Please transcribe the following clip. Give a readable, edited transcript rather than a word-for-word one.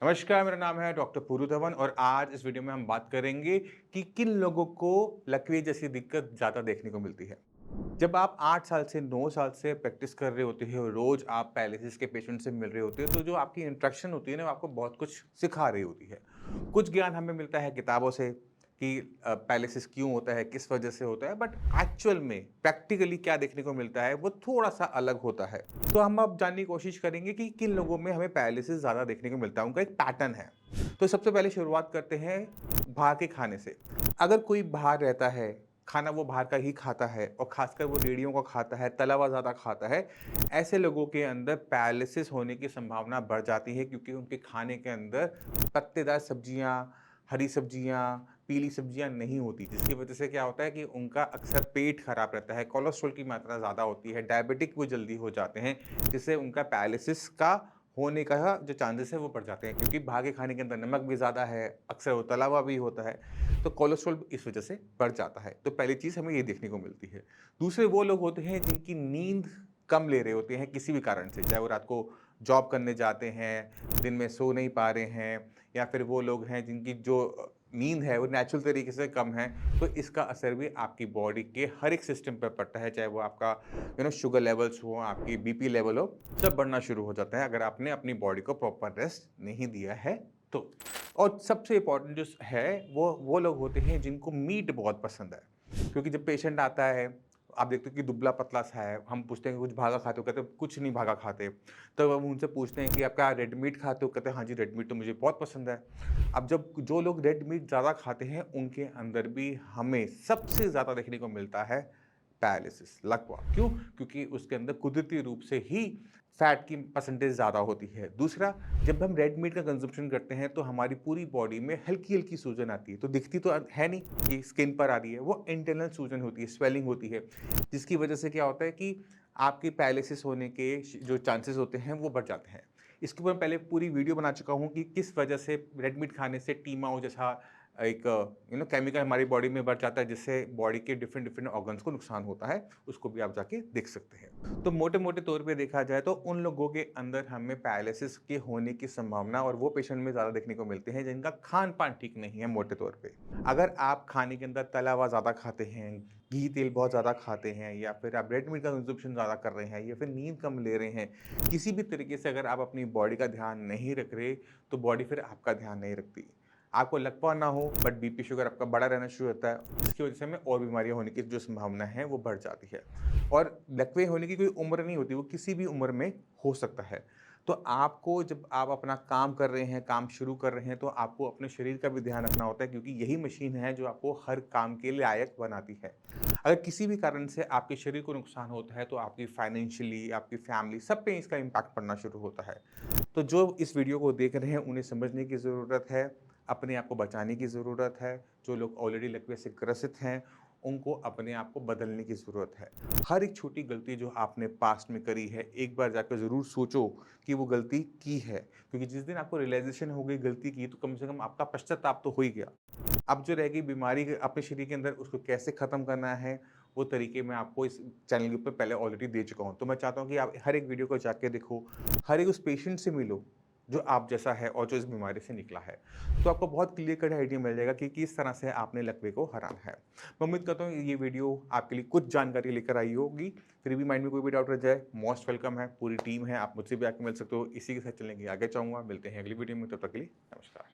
नमस्कार, मेरा नाम है डॉक्टर पूरू धवन और आज इस वीडियो में हम बात करेंगे कि किन लोगों को लकवे जैसी दिक्कत ज़्यादा देखने को मिलती है। जब आप 8 साल से 9 साल से प्रैक्टिस कर रहे होते हो, रोज़ आप पैरालिसिस के पेशेंट से मिल रहे होते हो, तो जो आपकी इंटरेक्शन होती है ना, वो आपको बहुत कुछ सिखा रही होती है। कुछ ज्ञान हमें मिलता है किताबों से कि पैरालिसिस क्यों होता है, किस वजह से होता है, बट एक्चुअल में प्रैक्टिकली क्या देखने को मिलता है, वो थोड़ा-सा अलग होता है। तो हम अब जानने की कोशिश करेंगे कि किन लोगों में हमें पैरालिसिस ज़्यादा देखने को मिलता है, उनका एक पैटर्न है। तो सबसे पहले शुरुआत करते हैं बाहर के खाने से। अगर कोई बाहर रहता है, खाना वो बाहर का ही खाता है और ख़ासकर वो रेहड़ियों का खाता है, तला हुआ ज़्यादा खाता है, ऐसे लोगों के अंदर पैरालिसिस होने की संभावना बढ़ जाती है क्योंकि उनके खाने के अंदर पत्तेदार सब्जियाँ, हरी सब्जियाँ, पीली सब्जियाँ नहीं होती, जिसकी वजह से क्या होता है कि उनका अक्सर पेट खराब रहता है, कोलेस्ट्रॉल की मात्रा ज़्यादा होती है, डायबिटिक वो जल्दी हो जाते हैं, जिससे उनका पैरालिसिस का होने का जो चांसेस है वो बढ़ जाते हैं क्योंकि बाहर के खाने के अंदर नमक भी ज़्यादा है, अक्सर वो तला हुआ भी होता है, तो कोलेस्ट्रॉल इस वजह से बढ़ जाता है। तो पहली चीज़ हमें ये देखने को मिलती है। दूसरे वो लोग होते हैं जिनकी नींद कम ले रहे होते हैं किसी भी कारण से, चाहे वो रात को जॉब करने जाते हैं, दिन में सो नहीं पा रहे हैं या फिर वो लोग हैं जिनकी जो नींद है वो नेचुरल तरीके से कम है, तो इसका असर भी आपकी बॉडी के हर एक सिस्टम पर पड़ता है, चाहे वो आपका शुगर लेवल्स हो, आपकी बीपी लेवल हो, सब बढ़ना शुरू हो जाता है अगर आपने अपनी बॉडी को प्रॉपर रेस्ट नहीं दिया है तो। और सबसे इम्पोर्टेंट जो है वो लोग होते हैं जिनको मीट बहुत पसंद है, क्योंकि जब पेशेंट आता है, आप देखते हो कि दुबला-पतला सा है, हम पूछते हैं कि कुछ भागा खाते हो? कहते हैं कुछ नहीं भागा खाते। तो हम उनसे पूछते हैं कि आप क्या रेड मीट खाते हो? कहते हैं हाँ जी, रेड मीट तो मुझे बहुत पसंद है। अब जब जो लोग रेड मीट ज़्यादा खाते हैं, उनके अंदर भी हमें सबसे ज़्यादा देखने को मिलता है पैरालिसिस, लकवा। क्यों? क्योंकि उसके अंदर कुदरती रूप से ही फैट की परसेंटेज ज़्यादा होती है। दूसरा, जब हम रेड मीट का कंज़म्पशन करते हैं, तो हमारी पूरी बॉडी में हल्की-हल्की सूजन आती है। तो दिखती तो है नहीं कि स्किन पर आ रही है, वो इंटरनल सूजन होती है, स्वेलिंग होती है, जिसकी वजह से क्या होता है कि आपकी पैरालिसिस होने के जो चांसेस होते हैं, वो बढ़ जाते हैं। इसके ऊपर मैं पहले पूरी वीडियो बना चुका हूँ कि किस वजह से रेड मीट खाने से टीमाओ जैसा एक केमिकल हमारी बॉडी में बढ़ जाता है, जिससे बॉडी के डिफरेंट डिफरेंट ऑर्गन्स को नुकसान होता है, उसको भी आप जाके देख सकते हैं। तो मोटे-मोटे तौर पे देखा जाए तो उन लोगों के अंदर हमें पैरालिसिस के होने की संभावना और वो पेशेंट में ज़्यादा देखने को मिलते हैं जिनका खान-पान ठीक नहीं है मोटे तौर पे। अगर आप खाने के अंदर तला हुआ ज़्यादा खाते हैं, घी तेल बहुत ज़्यादा खाते हैं या फिर आप रेड मीट का कंज़म्पशन ज़्यादा कर रहे हैं या फिर नींद कम ले रहे हैं, किसी भी तरीके से अगर आप अपनी बॉडी का ध्यान नहीं रख रहे, तो बॉडी फिर आपका ध्यान नहीं रखती। आपको लकवा ना हो बट बीपी शुगर आपका बढ़ा रहना शुरू होता है, जिसकी वजह से हमें और बीमारियाँ होने की जो संभावना है वो बढ़ जाती है। और लकवे होने की कोई उम्र नहीं होती, वो किसी भी उम्र में हो सकता है। तो आपको जब आप अपना काम कर रहे हैं, काम शुरू कर रहे हैं, तो आपको अपने शरीर का भी ध्यान रखना होता है क्योंकि यही मशीन है जो आपको हर काम के लायक बनाती है। अगर किसी भी कारण से आपके शरीर को नुकसान होता है, तो आपकी फाइनेंशियली, आपकी फैमिली सब पे इसका इम्पैक्ट पड़ना शुरू होता है। तो जो इस वीडियो को देख रहे हैं, उन्हें समझने की ज़रूरत है, अपने आप को बचाने की ज़रूरत है। जो लोग ऑलरेडी लकवे से ग्रसित हैं, उनको अपने आप को बदलने की ज़रूरत है। हर एक छोटी गलती जो आपने पास्ट में करी है, एक बार जाकर ज़रूर सोचो कि वो गलती की है। क्योंकि जिस दिन आपको रियलाइज़ेशन हो गई गलती की, तो कम से कम आपका पश्चाताप तो हो ही गया। अब जो रह गई बीमारी अपने शरीर के अंदर, उसको कैसे ख़त्म करना है, वो तरीके मैं आपको इस चैनल के ऊपर पहले ऑलरेडी दे चुका हूँ। तो मैं चाहता हूँ कि आप हर एक वीडियो को जाके देखो, हर एक उस पेशेंट से मिलो, जो आप जैसा है और जो इस बीमारी से निकला है। तो आपको बहुत क्लियर कट आइडिया मिल जाएगा कि किस तरह से आपने लकवे को हराना है। मैं उम्मीद करता हूँ ये वीडियो आपके लिए कुछ जानकारी लेकर आई होगी। फिर भी माइंड में कोई भी डाउट रह जाए, मोस्ट वेलकम है, पूरी टीम है, आप मुझसे भी आके मिल सकते हो। इसी के साथ चलने के आगे चाहूँगा। मिलते हैं अगली वीडियो में, तब तक के लिए नमस्कार।